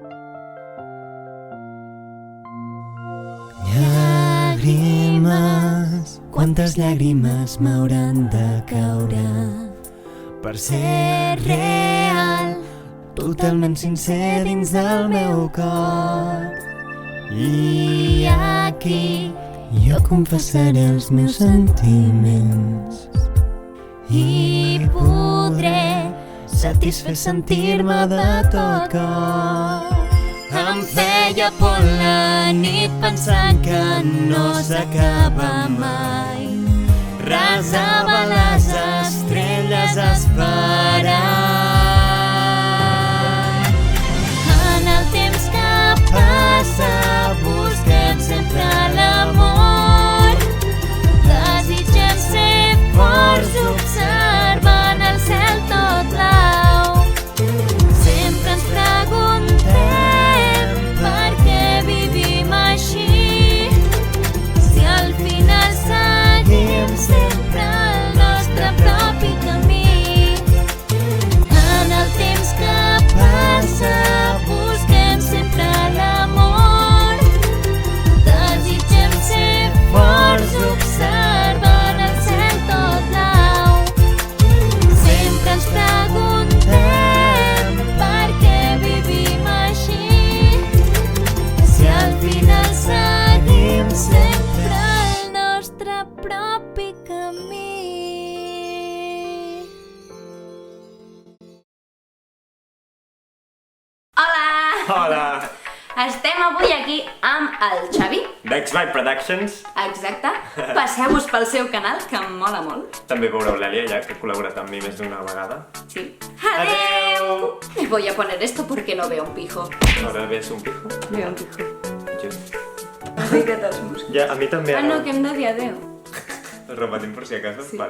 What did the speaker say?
Llàgrimes, quantes llàgrimes m'hauran de caure per ser real, totalment sincer dins del meu cor. I aquí jo confessaré els meus sentiments i podré satisfer sentir-me de tot cor. Em feia por la nit pensant que no s'acaba mai. Resava les estrelles esperant. En el temps que passa busquem sempre l'amor. Desitgem ser forts observant el cel tot blau. Sempre ens preguntem per què vivim així, si al final seguim sempre el nostre propi camí. En el temps que passa busquem sempre l'amor. Desitgem ser forts observant el cel tot blau. Sempre ens preguntem per què vivim així, si al final seguim sempre el nostre propi camí. Hola! Hola! Estem avui aquí amb el Xavi. d'X-Vibe Productions. Exacte. Passeu-vos pel seu canal, que em mola molt. També veureu l'Èlia, ja que ha col·laborat amb mi més d'una vegada. Sí. Adeu! Me voy a poner esto porque no veo un pijo. Ahora ves un pijo. Veo un pijo. Jo. Has ficat els músics. Ja, a mi també. Ah, no, que hem de dir adeu. El repetim per si acaso. Sí. Vale.